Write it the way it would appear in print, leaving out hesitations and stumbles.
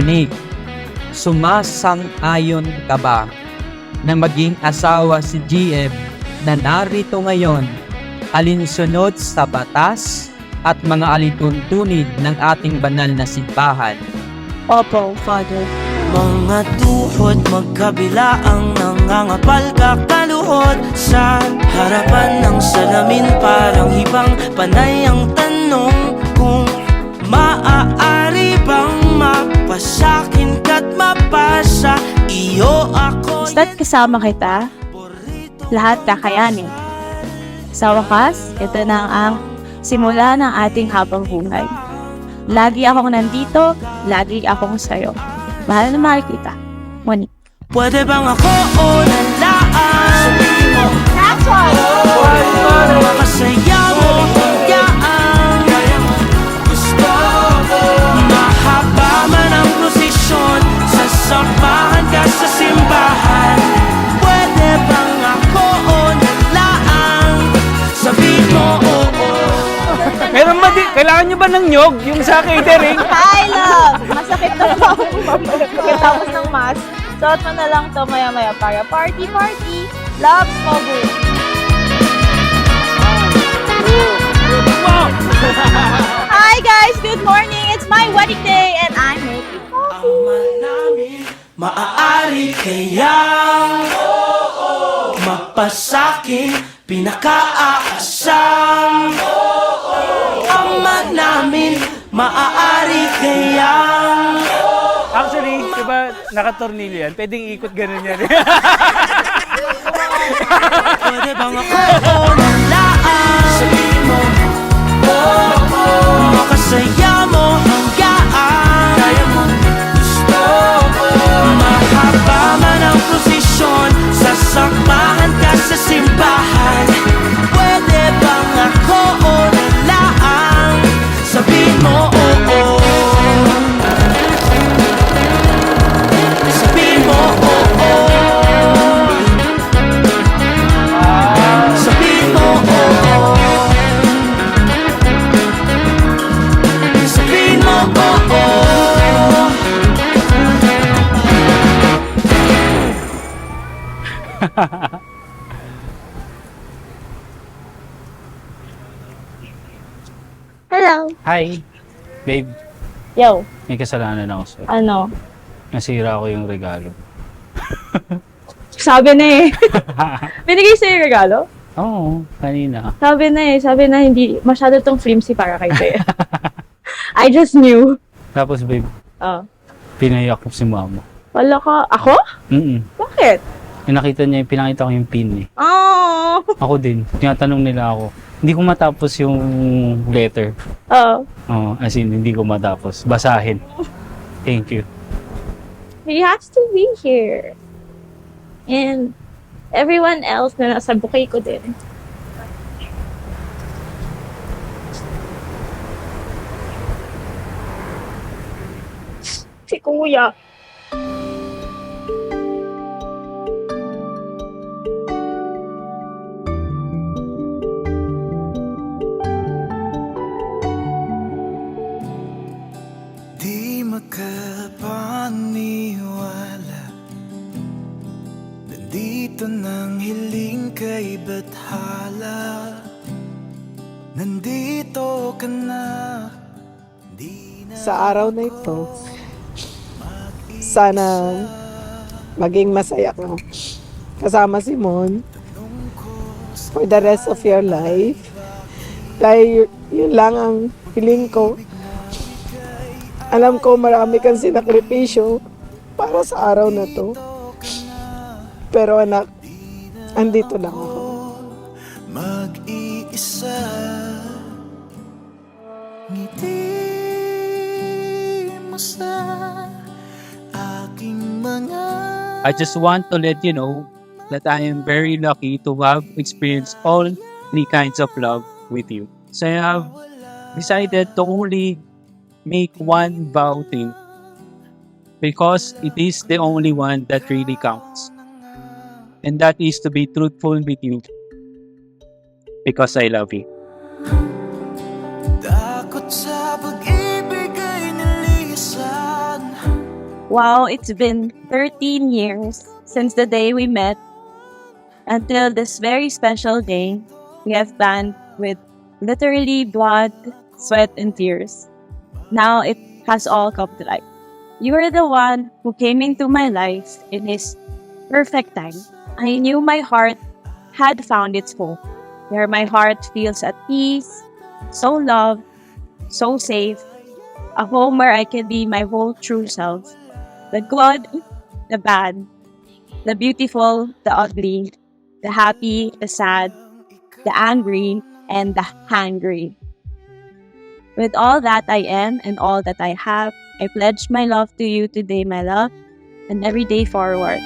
Monique, sumasang-ayon ka ba na maging asawa si GM na narito ngayon alinsunod sa batas at mga alituntunin ng ating banal na simbahan? Opo, Father. Mga tuhod magkabila ang nangangapal kakaluhod sa harapan ng salamin, parang hibang panay ang tanong kung maaari bang mapasakin ka't mapasa iyo ako. Basta't kasama kita, lahat kakayanin. Sa wakas, ito na ang simula ng ating habang buhay. Lagi akong nandito, lagi akong sa'yo. Mahal na mahal kita, Monique. Pwede bang ako o nalaan? Sabihin mo, That's why! makasaya mo hanggaan. Kaya mo gusto mo. Mahaba man ang prosesyon, sasamahan ka sa simbahan. Pwede bang ako o nalaan? Sabihin mo, oo. Pero kailangan nyo ba ng nyog? Yung sa catering? Hi, love! Masakit na ba ako pagkatapos ng mass? Suot mo na lang to maya-maya para party-party. Love, Mogu! Hi guys! Good morning! It's my wedding day and I'm making coffee. Maaari kayang mapasakin pinakaaasam. Ama namin, maaari kayang Actually, diba nakatornilyo yan? Pwedeng ikot ganun yan. pwede bang ako o nalaan? Sabihin mo, makasaya mo hanggaan. Kaya mo gusto mo. Mahaba man ang prosesyon, sasamahan ka sa simbahan. Pwede bang ako o nalaan? Sabihin mo, oo. Sabihin mo, oo. Sabihin mo, oo. Sabihin mo, oo. Hello! Hi, babe. Yo, May kasalanan ako sa'yo. ano? Nasira ko yung regalo. Sabi na eh. Binigay sa'yo yung regalo? Oo, kanina. Sabi na hindi masyado tong flimsy para kay Teo. I just knew. Tapos babe, Oh. pinayak ko si mama. Wala ka. Ako? Bakit? Pinakita ko yung pin eh. Oh. Ako din, tinatanong nila ako. Hindi ko matapos yung letter. Oh. Oo, as in, hindi ko matapos. Basahin. Thank you. He has to be here. And everyone else na nasa bouquet ko din. Si Kuya. Di makapaniwala, nandito nang hiling kay Bathala. Nandito ka na, di na Sa araw na ito, sana maging masaya ka kasama si Mon for the rest of your life. Dahil yun lang ang hiling ko. Alam ko marami kang sinakripisyo para sa araw na to. Pero anak, andito lang ako. mag-iisa. Ngiti mo sa aking mga I just want to let you know that I am very lucky to have experienced all three kinds of love with you. So I have decided to only make one vow to you because it is the only one that really counts. And that is to be truthful with you because I love you. takot sa pag-ibig ay nilisan. Wow, it's been 13 years since the day we met until this very special day. We have planned with literally blood, sweat, and tears. Now it has all come to life. You are the one who came into my life in his perfect time. I knew my heart had found its home, where my heart feels at peace, so loved, so safe, a home where I can be my whole true self. The good, the bad, the beautiful, the ugly, the happy, the sad, the angry, and the hungry. With all that I am and all that I have, I pledge my love to you today, my love, and every day forward.